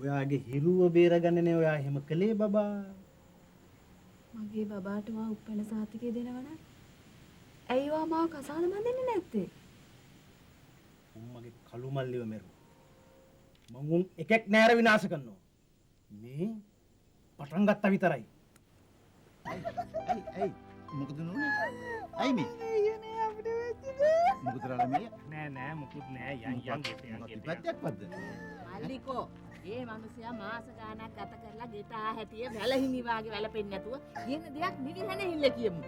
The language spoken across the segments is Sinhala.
ඔයාගේ හිරුව බේරගන්නනේ ඔයා එහෙම කළේ බබා. මගේ බබාට මා උපැන්න සාතිකය දෙනවනම් ඇයි වා මාව කසාද බඳින්නේ නැත්තේ? උම්මගේ කළු මල්ලිව මෙරුවා. මං උන් එකෙක් නෑර විනාශ කරනවා. මේ පටන් ගත්තා විතරයි. ඇයි මොකද නෝනේ? ඇයි මේ? අයියනේ අපිට වෙච්ච දේ. මොකද රාළමේ? නෑ මුකුත් නෑ යන් පැත්තක් වද්ද? මල්ලිකෝ ඒ මිනිසයා මාස ගාණක් ගත කරලා ගෙට ආ හැටිය වැලහිමි වාගේ වැලපෙන්නේ නැතුව කියන දෙයක් නිවිහන හිල්ල කියමු.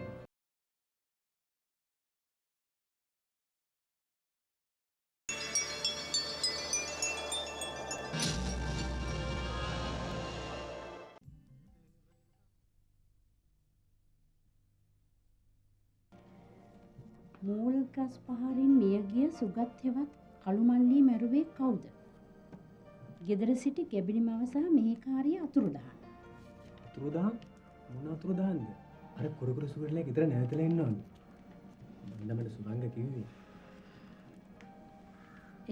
මූල්ගස් පහරින් මියගිය සුගත්යවත් කළුමල්ලී මැරුවේ කවුද? ගෙදර සිටි ගැබිනි මව සහ මෙහෙකාරිය අතුරුදහන්. අතුරුදහන්? මොන අතුරුදහන්ද? අර කුරුකුරු සූර්යලේ ගෙදර නැවතලා ඉන්නවනේ. මන්දමඩ සුරංග කිව්වේ.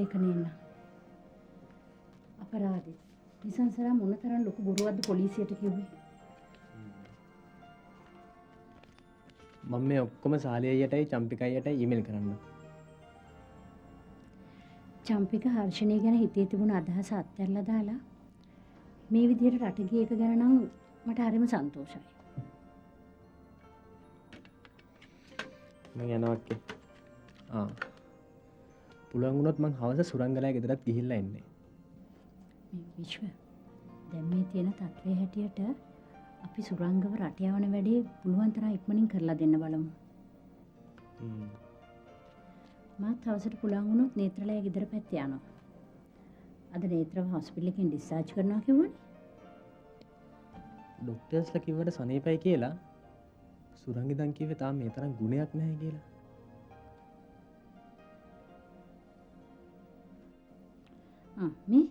ඒක නේන. අපරාධේ. නිසංසරා මොනතරම් ලොකු බොරුවක්ද පොලිසියට කිව්වේ? මම මේ ඔක්කොම සාලියයටයි චම්පිකයියටයි ඊමේල් කරන්න. චම්පික හර්ෂණය ගැන හිතේ තිබුණ අදහස අත්හැරලා දාලා මේ විදිහට රට ගිය එක ගැන නම් මට හරිම සන්තෝෂයි. මම යනවා අක්කේ. පුළුවන් වුණොත් මං හවස සුරංගලයා ගෙදරත් ගිහිල්ලා එන්නේ. මේ විශ්ව දැන් මේ තියෙන තත්ත්වයේ හැටියට අපි සුරංගව රට යවන වැඩේ පුළුවන් තරම් ඉක්මනින් කරලා දෙන්න බලමු. මාත් හවසට පුළුවන් වුණොත් නේත්‍රලයා ගෙදර පැත්තේ යනවා. අද නේත්‍රව හොස්පිටල් එකෙන් ඩිස්චාර්ජ් කරනවා කිව්වනේ. ඩොක්ටර්ස්ලා කිව්වට සනීපයි කියලා. සුරංගිදන් කිව්වේ තාම මේ තරම් ගුණයක් නැහැ කියලා. මේ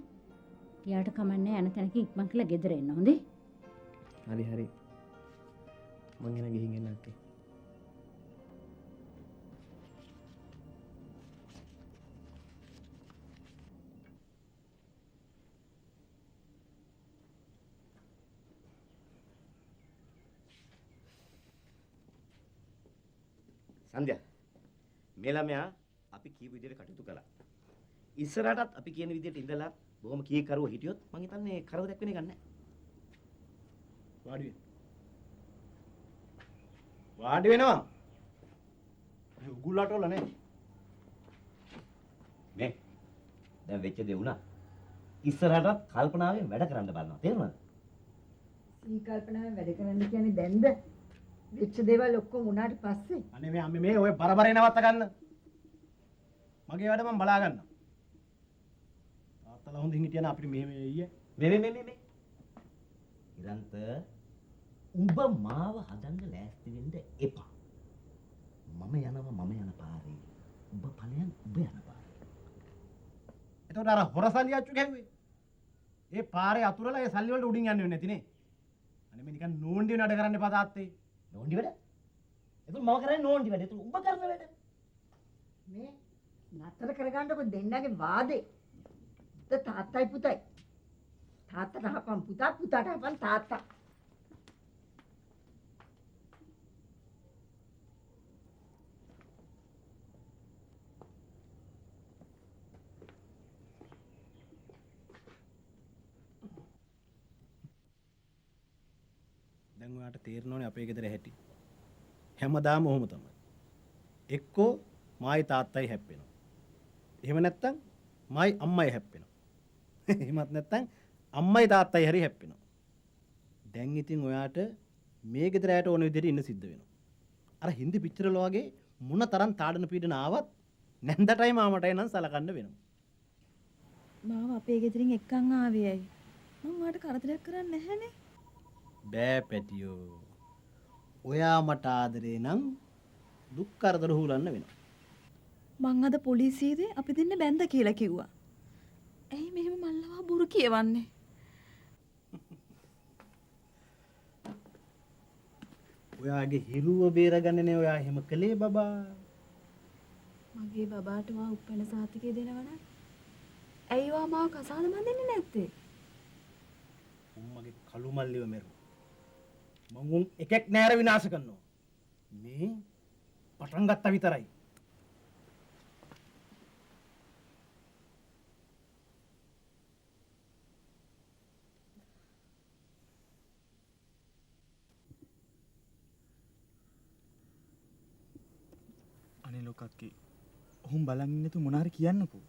යාට කමන්නේ යන තැනක ඉක්මන් කරලා ගෙදර එන්න හොඳේ. හරි මං එන ගිහින් එන්න අක්කේ. සංධ්‍යා මේ ළමයා අපි කියපු විදිහට කටයුතු කළා. ඉස්සරහටත් අපි කියන විදිහට ඉඳලා බොහොම කීකරුව හිටියොත් මං හිතන්නේ කරදරයක් වෙන්නේ නැහැ. වාඩි වෙනවා. මේ උගුල්ලාට වල නේ. මේ දැන් වෙච්ච දේ වුණා. ඉස්සරහටත් කල්පනාවෙන් වැඩ කරන්න බලනවා. තේරුණාද? සී කල්පනාවෙන් වැඩ කරන්න කියන්නේ දැන්ද? වෙච්ච දේවල් ඔක්කොම වුණාට පස්සේ. අනේ මේ අම්මේ මේ ඔය බරබරේ නවත්ත ගන්න. මගේ වැඩ මම බලා ගන්නවා. තාත්තලා හොඳින් හිටියන අපිට මෙහෙම ඊයේ. මේ. ඉරන්ත උඹ මාව හදන්න ලෑස්ති වෙන්න එපා. මම යන පාරේ. උඹ ඵලයන් උඹ යන පාරේ. එතකොට අර හොරසල්ලි අච්චු ගැහුවේ. ඒ පාරේ අතුරලා ඒ සල්ලි වලට උඩින් යන්නේ නැති නේ. අනේ මේ නිකන් නෝන්ඩි වෙන වැඩ කරන්න එපා තාත්තේ. නෝන්ඩි වැඩ? එතකොට මම කරන්නේ නෝන්ඩි වැඩ. එතකොට උඹ කරන වැඩ. මේ නතර කරගන්නකො දෙන්නගේ වාදේ. තාත්තයි පුතයි. තාත්තට හපන් පුතා පුතාට හපන් තාත්තා. දැන් ඔයාට තේරෙනවනේ අපේ ගෙදර හැටි. හැමදාම ඔහොම තමයි. එක්කෝ මායි තාත්තයි හැප්පෙනවා. එහෙම නැත්තම් මායි අම්මයි හැප්පෙනවා. එහෙමත් නැත්තම් අම්මයි තාත්තයි හරි හැප්පෙනවා. දැන් ඉතින් ඔයාට මේ ගෙදර ඇයට ඕන විදිහට ඉන්න සිද්ධ වෙනවා. අර හින්දි පිච්චර වල වගේ මොන තරම් තාඩන පීඩන ආවත් නැන්දටයි මාමටයි නම් සලකන්න වෙනවා. මාව අපේ ගෙදරින් එක්කන් ආවේ ඇයි? මං ඔයාලට කරදරයක් කරන්නේ නැහැනේ. බෑ පැටියෝ. ඔයා මට ආදරේ නම් දුක් කරදර හුලන්න වෙනවා. මං අද පොලිසියේදී අපි දෙන්න බැඳ කියලා කිව්වා. ඇයි මෙහෙම මල්ලවා බොරු කියවන්නේ? ඔයාගේ හිරුව බේරගන්නනේ ඔයා එහෙම කළේ බබා. මගේ බබාට මා උපැන්න සාතිකය දෙනවනම් ඇයි වා මාව කසාද බඳින්නේ නැත්තේ? මල්ලිව මෙරු. මං උන් එකෙක් නෑර විනාශ කරනවා. මේ පටන් ගත්තා විතරයි. අනේ ලොකක්කේ ඔහුම් බලන් ඉන්න තු මොනාර කියන්නකෝ.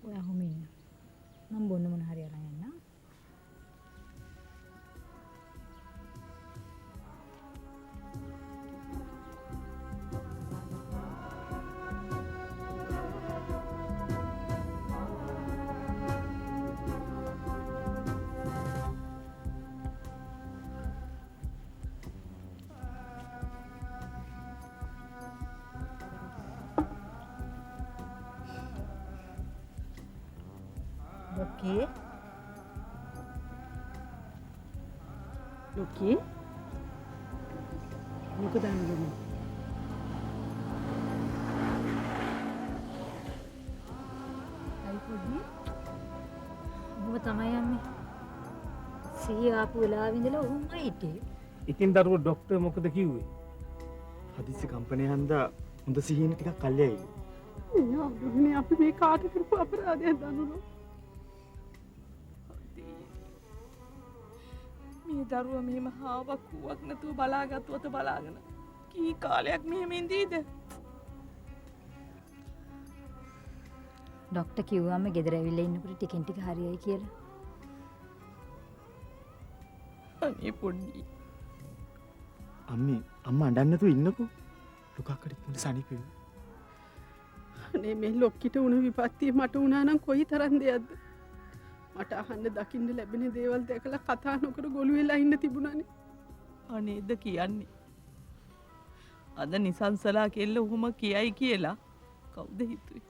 ඔය අහුම ඉන්න. මම බොන්න මොන හරි අරන් යන්න. ලොකී ලොකී මොකද අන්නේ අයි පොඩි ඔබ තමයි යන්නේ. සිහිය ආපු වෙලාවෙ ඉඳලා ඔහොමයි හිටියේ. ඉතින් දරුවෝ ડોක්ටර් මොකද කිව්වේ? හදිසි කම්පනය හන්දා හොඳ සිහින ටිකක් කල්යයි. නේ අපි මේ කාට කරපු අපරාධයක් දන්නවද? මේ දරුවා මෙහෙම හාවක් කුවක් නැතුව බලාගත්තුවත බලාගෙන කී කාලයක් මෙහෙම ඉඳීද? ડોක්ටර් කිව්වම ගෙදර ඇවිල්ලා ඉන්නකොට ටිකෙන් ටික හරියයි කියලා. අනේ පොඩි අම්මේ අම්මා අඬන්නේ නැතුව ඉන්නකෝ. ලොකක්කට ඉක්මනට සනීප වෙන්න. අනේ මේ ලොක්කිට උණ විපත්තිය මට වුණා නම් කොයි තරම් දෙයක්ද? මට අහන්න දකින්න ලැබෙන දේවල් දැකලා කතා නොකර ගොළු වෙලා ඉන්න තිබුණානේ. අනේද කියන්නේ. අද නිසංසලා කෙල්ල ඔහොම කියයි කියලා කවුද හිතුවේ?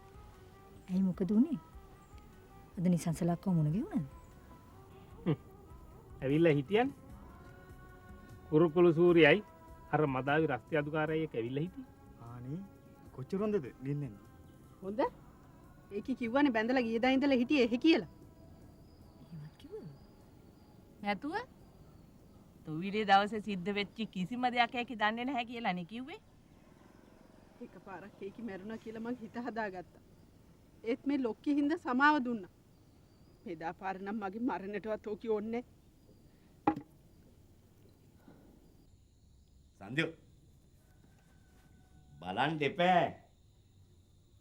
ඇයි මොකද උනේ? අද නිසංසලක්ව මොන ගෙවුණාද? ඇවිල්ලා හිටියන්නේ. කුරුකුළු සූර්යයි අර මදාවි රස්ති අදුකාරයෙක් ඇවිල්ලා හිටියේ. ආනේ කොච්චර හොඳද නිල්ලන්නේ. හොඳ? ඒකි කිව්වනේ බැඳලා ගියදා ඉඳලා හිටියේ එහෙ කියලා. එහෙමත් කිව්වද? නැතුව තුවිලේ දවසේ සිද්ධ වෙච්ච කිසිම දෙයක් ඇකි දන්නේ නැහැ කියලා නේ කිව්වේ. එකපාරක් ඒකි මැරුණා කියලා මං හිත හදාගත්තා. ඒත් මේ ලොක්කි හින්දා සමාව දුන්නා. මෙදා පාර නම් මගේ මරණයටවත් ඕකි ඕන්නේ. සන්ධ්‍යෝ බලන් දෙපෑ.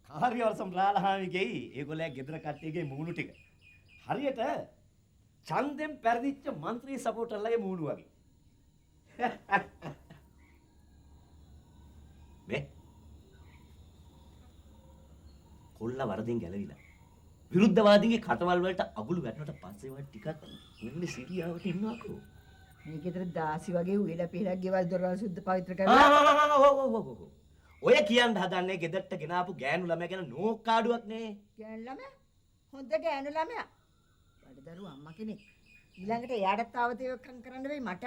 කාර්යවර්ෂම් රාලහාමිගෙයි ඒගොල්ලෝ ගෙදර කට්ටියගේ මූණු ටික. හරියට ඡන්දෙන් පෙරදිච්ච മന്ത്രി සපෝටර්ලගේ මූණු වගේ. මේ කොල්ල වරදින් ගැලවිලා. විරුද්ධවාදීන්ගේ කටවල් වලට අගුළු වැටුණට පස්සේ වත් ටිකක් නෙන්නේ සිරියාවට ඉන්නවකෝ. මේ ගෙදර දාසි වගේ උයලා පිරක් ගෙවල් දොරවල් සුද්ධ පවිත්‍ර කරලා ඔය කියන්න හදන්නේ ගෙදරට ගෙනාපු ගෑනු ළමයා ගැන නෝකාඩුවක් නේ. ගෑනු ළමයා? හොඳ ගෑනු ළමයා. බඩදරු අම්මා කෙනෙක්. ඊළඟට එයාටත් ආවතේකම් කරන්න වෙයි මට.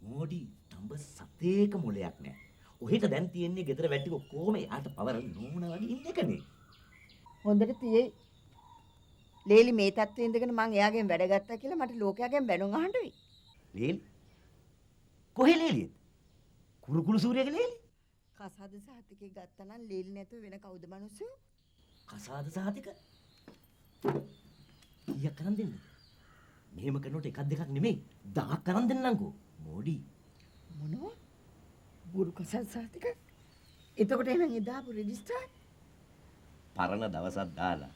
මෝඩි තඹ සතේක මොලයක් නෑ. ඔහෙට දැන් තියෙන්නේ ගෙදර වැටි කොහොම යාට පවර නෝනා වගේ ඉන්න එකනේ. හොඳට තියෙයි. ලේලි මේ තත්ත්වෙ ඉඳගෙන මං එයාගෙන් වැඩ ගත්තා කියලා මට ලෝකයාගෙන් බැනුම් අහන්න වෙයි. ලේලි කොහෙ ලේලියද? කුරුකුළු සූර්යගේ ලේලි? කසාද සහතිකේ ගත්තා නම් ලේලි නැතුව වෙන කවුද මිනිස්සු? කසාද සහතික? කීයක් කරන් දෙන්නද? මෙහෙම කරනකොට එකක් දෙකක් නෙමෙයි 10ක් කරන් දෙන්නම්කෝ. මෝඩි මොනවා? බුරු කසාද සහතික? එතකොට එහෙනම් එදාපු රෙජිස්ටර් පරණ දවසක් දාලා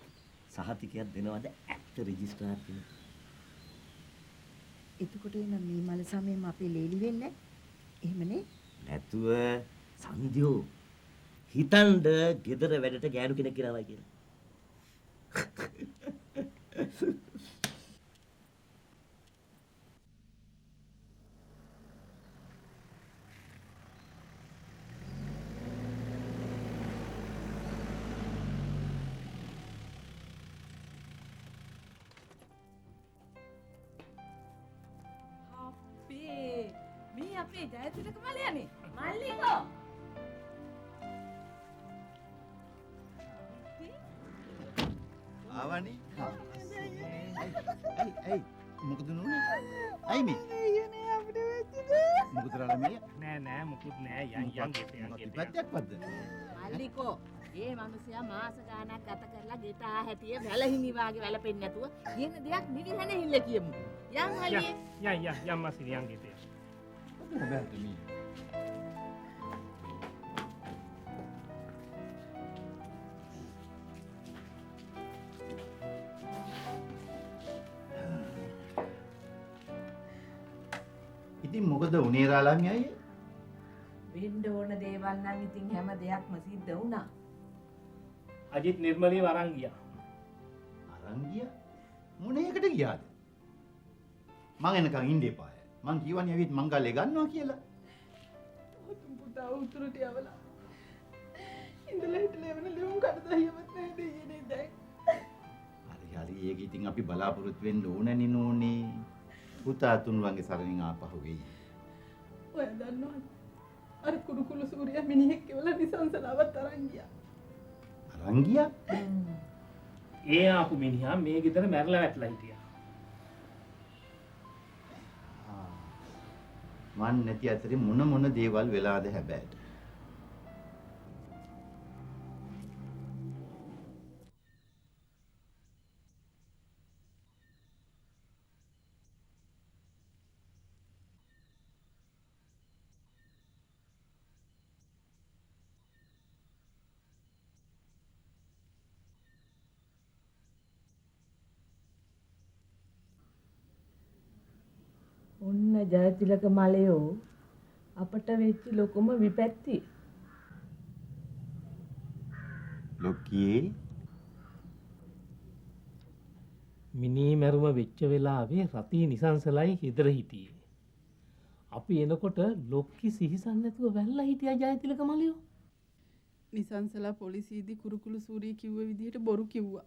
සහතිකයක් දෙනවද ඇත්ත රෙජිස්ටර් කියන. එතකොට එහෙනම් මේ මල සමයේම අපේ ලේලි වෙන්නේ එහෙමනේ. නැතුව සන්ධ්‍යෝ හිතන්ඩ ගෙදර වැඩට ගෑනු කෙනෙක් ගෙනාවයි කියලා. අපේ ජයතිලක මලයනේ. මල්ලිකෝ. ආවනේ. ඇයි මොකද නෝනේ? ඇයි මේ? අයියනේ අපිට වෙච්ච දේ. මොකද රාළමේ? නෑ නෑ මුකුත් නෑ යන් පැත්තක් වද්ද? මල්ලිකෝ. ඒ මිනිසයා මාස ගාණක් ගත කරලා ගෙට ආ හැටියේ වැලහිමි වාගේ වැලපෙන්නේ නැතුව කියන දෙයක් නිවිහන හිල්ල කියමු. යන් මල්ලියේ. යම් මාසිනි යන් ගෙතේ. බෑට මේ. ඉතින් මොකද උනේ රාළමේ අයියේ? වෙන්න ඕන දේවල් නම් ඉතින් හැම දෙයක්ම සිද්ධ වුණා. අජිත් නිර්මලී වරන් ගියා. අරන් ගියා? මොන එකට ගියාද? මං එනකන් ඉන්න එපාය. මං කියවන්නේ ඇවිත් මංගල්‍ය ගන්නවා කියලා. තුන් පුතා උතුරට යවලා. ඉඳලා හිටලා එවන ලියුම් කඩදාසියවත් නැහැ දෙයනේ දැන්. හරි ඒක ඉතින් අපි බලාපොරොත්තු වෙන්න ඕනනේ නෝනේ. පුතා තුන්වන්ගේ සරණින් ආපහු වෙයි. ඔය දන්නවද? අර කුරුකුළු සූර්යා මිනිහෙක් කියලා නිසංසලාවත් අරන් ගියා. අරන් ගියා? ඒ ආපු මිනිහා මේ ගෙදර මැරලා වැටලා හිටියා. මන් නැති අතරේ මොන දේවල් වෙලාද හැබැයි. ඔන්න ජයතිලක මලයෝ අපට වෙච්ච ලොකුම විපැත්ති. ලොක්කියේ මිනී මැරුම වෙච්ච වෙලාවේ රතී නිසංසලයි හිදර හිටියේ. අපි එනකොට ලොක්කි සිහිසන් නැතුව වැල්ලා හිටියා ජයතිලක මලියෝ. නිසංසලා පොලිසියේදී කුරුකුළු සූරී කිව්ව විදිහට බොරු කිව්වා.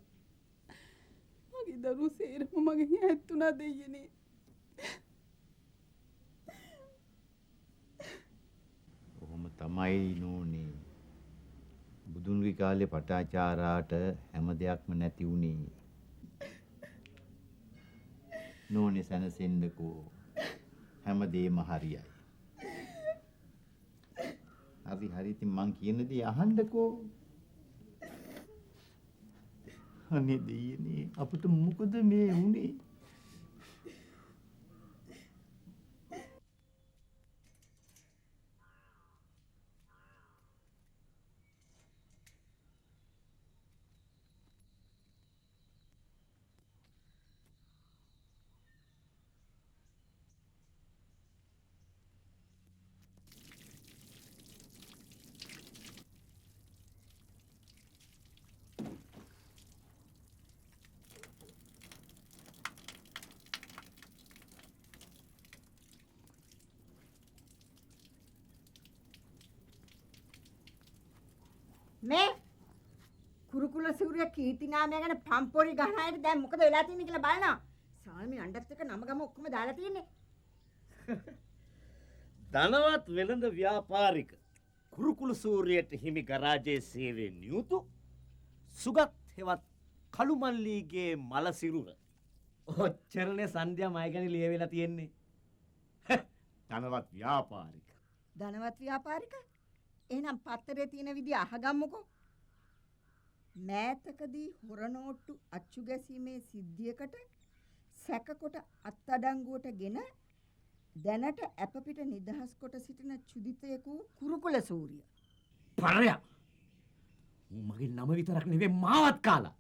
මගේ දරුවෝ සේරම මගෙන් ඈත්ුණා දෙයියනේ. ඔහොම තමයි නෝනේ. බුදුන්ගේ කාලේ පටාචාරාට හැම දෙයක්ම නැති වුණේ. නෝනේ සැනසෙන්නකෝ. හැමදේම හරියයි. හරි ඉතින් මං කියන දේ අහන්නකෝ. අනේ දෙයියනේ අපිට මොකද මේ වුනේ? මේ කුරුකුල සූර්ය කීර්ති නාමය ගැන පම්පොරි ගහන අයට දැන් මොකද වෙලා තියෙන්නේ කියලා බලනවා. සාල්මි අණ්ඩත් එක්ක නම ගම ඔක්කොම දාලා තියෙන්නේ. ධනවත් වෙළඳ ව්‍යාපාරික කුරුකුළු සූර්යයට හිමි ගරාජයේ සේවයෙන් නියුතු සුගත් හෙවත් කළුමල්ලීගේ මල සිරුර. ඔච්චරනේ සන්ධ්‍යා මයි ගැන ලියවිලා තියෙන්නේ. ධනවත් ව්‍යාපාරික. ධනවත් ව්‍යාපාරික? එහෙනම් පත්තරේ තියෙන විදිය අහගම්මුකෝ. මෑතකදී හොරනෝට්ටු අච්චු ගැසීමේ සිද්ධියකට සැකකොට අත්අඩංගුවටගෙන දැනට අප පිට නිදහස් කොට සිටින චුදිතයෙකු කුරුකුල සූර්ය. පරයා. මගේ නම විතරක් නෙවෙයි මාවත් කාලා.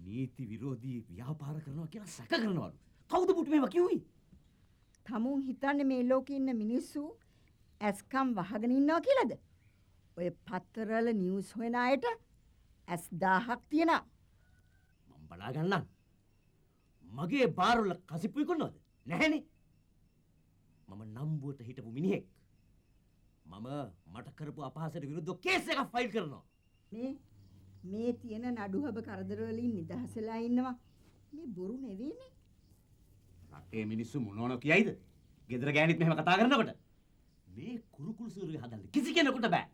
නීති විරෝධී ව්‍යාපාර කරනවා කියලා සැක කරනවලු. කවුද පුටු මේවා කිව්වේ? තමුන් හිතන්නේ මේ ලෝකේ ඉන්න මිනිස්සු ඇස්කම් වහගෙන ඉන්නවා කියලාද? ඔය පත්තරවල නිවුස් හොයන අයට ඇස් 1000ක් තියෙනවා. මම බලා ගන්නම්. මගේ බාරවල කසිපුයි කරනවද? නැහැනේ. මම නම්බුවට හිටපු මිනිහෙක්. මම මට කරපු අපහාසයට විරුද්ධව කේස් එකක් ෆයිල් කරනවා. මේ තියෙන නඩුහබ කරදර වලින් නිදහස් වෙලා ඉන්නවා. මේ බොරු නෙවෙයිනේ. රටේ මිනිස්සු මොනවන කියයිද? ගෙදර ගෑනිත් මෙහෙම කතා කරනකොට මේ කුරුකුළු සූරුවේ හදන්න කිසි කෙනෙකුට බෑ.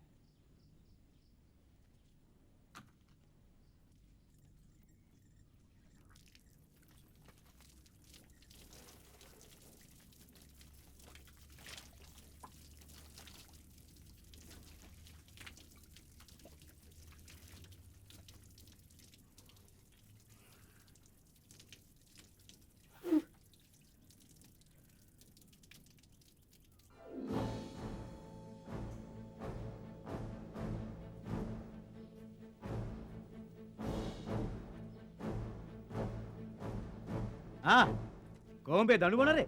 කොහොඹේ දඩු බොනරේ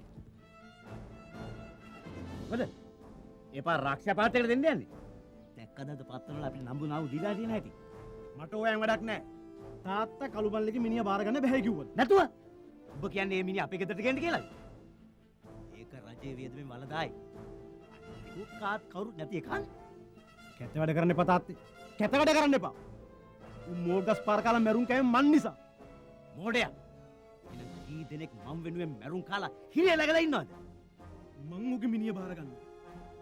මොකද එපා රක්ෂා පාතේට දෙන්න යන්නේ දැක්කද පත්තරවල අපිට නම්බු නාව දීලා තියෙන හැටි. මට ඕයන් වැඩක් නැහැ තාත්තා කළු බල්ලගේ මිනිහා බාර ගන්න බෑ කිව්වා නැතුව ඔබ කියන්නේ මේ මිනිහ අපේ ගෙදරට ගෙන්න කියලාද? ඒක රජයේ වියදමෙන් වලදායි. කාත් කවුරුත් නැති එකක්. කැත වැඩ කරන්න එපා තාත්තේ කැත වැඩ කරන්න එපා මෝගස් පාර කාලා මැරුම් කෑම මන් නිසා මෝඩයා. එන කී දෙනෙක් මම් වෙනුවෙන් මැරුම් කාලා හිරේ läගලා ඉන්නවද? මං උගේ මිනිහා බාර ගන්න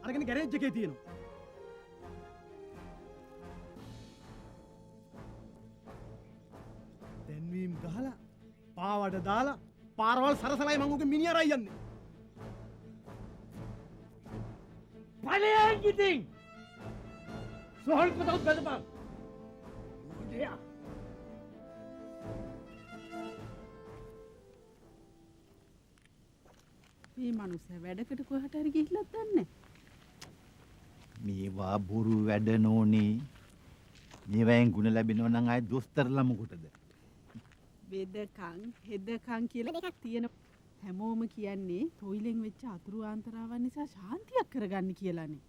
අරගෙන ගෑරේජ් එකේ තියෙනවා දැන්වීම් ගහලා පාවඩ දාලා පාරවල් සරසලයි මං උගේ මිනිහා රයි යන්නේ ඵලයන් ඉතින් සෝල් කොටවත් බැලපන් මෝඩයා. මේ මනුස්සයා වැඩකට කොහට හරි ගිහිල්ලත් දන්නේ මේවා බොරු වැඩ නෝනේ. මේවෙන් ගුණ ලැබෙනවා නම් ආයේ දොස්තරලා මොකටද? වෙදකම් හෙදකම් කියලා එකක් තියෙන හැමෝම කියන්නේ තොইলෙන් වෙච්ච අතුරු ආන්තරාවන් නිසා ශාන්තියක් කරගන්න කියලානේ.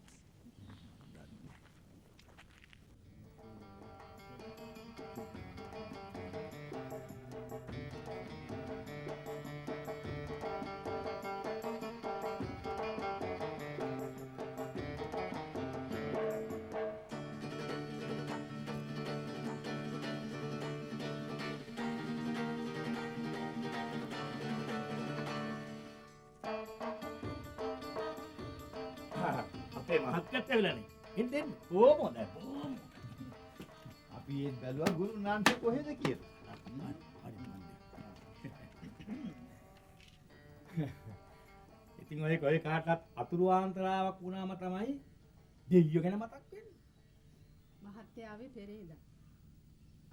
අපේ මහත්කත් ඇවිල්ලානේ. එන්න කොහොම හොඳයි. අපි ඒ බැලුවා ගුරු නාන්සේ කොහෙද කියලා. ඉතින් ඔය කාටත් අතුරු ආන්තරාවක් වුණාම තමයි දෙයියෝ ගැන මතක් වෙන්නේ. මහත්යාවේ පෙරේදා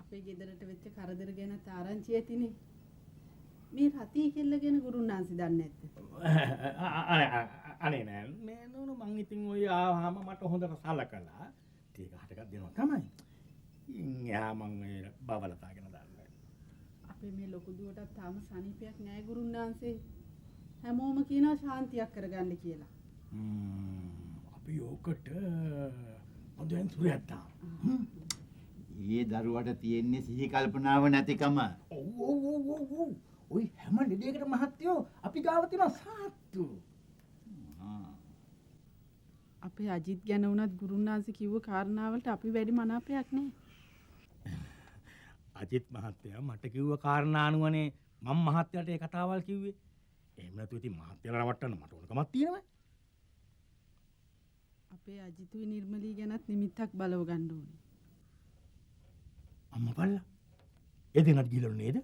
අපේ ගෙදරට වෙච්ච කරදර ගැන තාරංචි ඇතිනේ. මේ රතී කෙල්ල ගැන ගුරුනාන්සි දන්නේ නැද්ද? අනේ නෑ මේ නෝන මං ඉතින් ඔය ආවම මට හොඳට සලකලා ටික හටක් දෙනවා තමයි. ඉතින් යා මං ඒ බවලතාගෙන දාන්න. අපේ මේ ලොකු දුවටත් තාම සනීපයක් නෑ ගුරුනාන්සේ. හැමෝම කියනවා ශාන්තියක් කරගන්න කියලා. අපි ඕකට හොඳෙන් සුරයක් දාමු. ඊයේ දරුවට තියෙන්නේ සිහි කල්පනාව නැතිකම. ඔව්. ඔය හැම ලෙඩේකට මහත්යෝ අපි ගාව තියෙන සාත්තු. අපේ අජිත් ගැන වුණත් ගුරුනාන්සේ කිව්ව කාරණාවලට අපි වැඩි මනාපයක් නෑ. අජිත් මහත්තයා මට කිව්ව කාරණා අනුවනේ මම මහත්තයාට ඒ කතාවල් කිව්වේ. එහෙම නැතු ඉතින් මහත්තයාලා රවට්ටන්න මට ඕනකමක් තියෙනවා. අපේ අජිතුයි නිර්මලී ගැනත් නිමිත්තක් බලව ගන්න ඕනේ. අම්මා බල්ලා. ඒ දෙන්නත් ගිහලා නේද?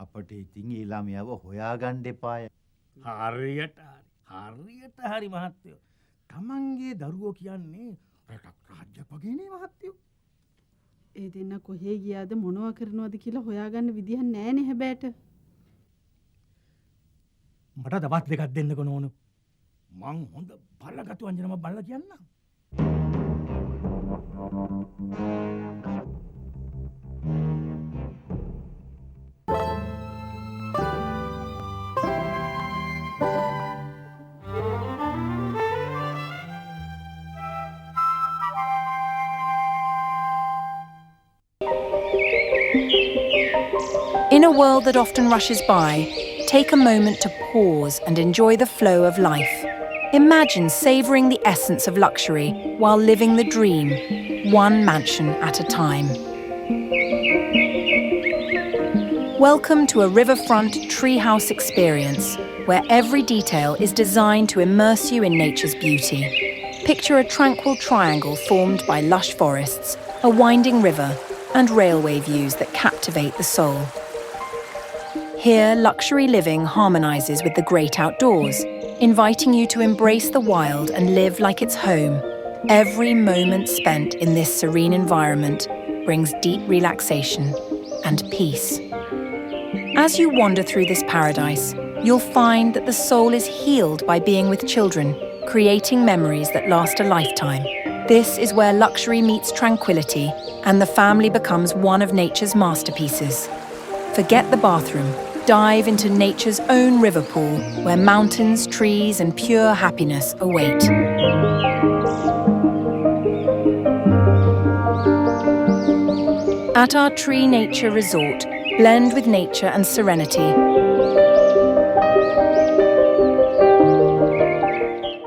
අපට ඉතින් ඒ ළමයාව හොයාගන්න එපාය. හරියට හරි මහත්තයෝ. තමන්ගේ දරුවෝ කියන්නේ රටක් රාජ්‍යයක් වගේනේ මහත්තයෝ. ඒ දෙන්න කොහේ ගියාද මොනවා කරනවද කියලා හොයාගන්න විදිහක් නෑනේ හැබැයිට. මට දවස් දෙකක් දෙන්නකො නෝනු. මං හොඳ බලගතු අංජනම බලලා කියන්නම්. In a world that often rushes by, take a moment to pause and enjoy the flow of life. Imagine savouring the essence of luxury while living the dream, one mansion at a time. Welcome to a riverfront treehouse experience where every detail is designed to immerse you in nature's beauty. Picture a tranquil triangle formed by lush forests, a winding river, and railway views that captivate the soul. Here, luxury living harmonises with the great outdoors, inviting you to embrace the wild and live like it's home. Every moment spent in this serene environment brings deep relaxation and peace. As you wander through this paradise, you'll find that the soul is healed by being with children, creating memories that last a lifetime. This is where luxury meets tranquility and the family becomes one of nature's masterpieces. Forget the bathroom. Dive into nature's own river pool, where mountains, trees, and pure happiness await. At our Tree Nature Resort, blend with nature and serenity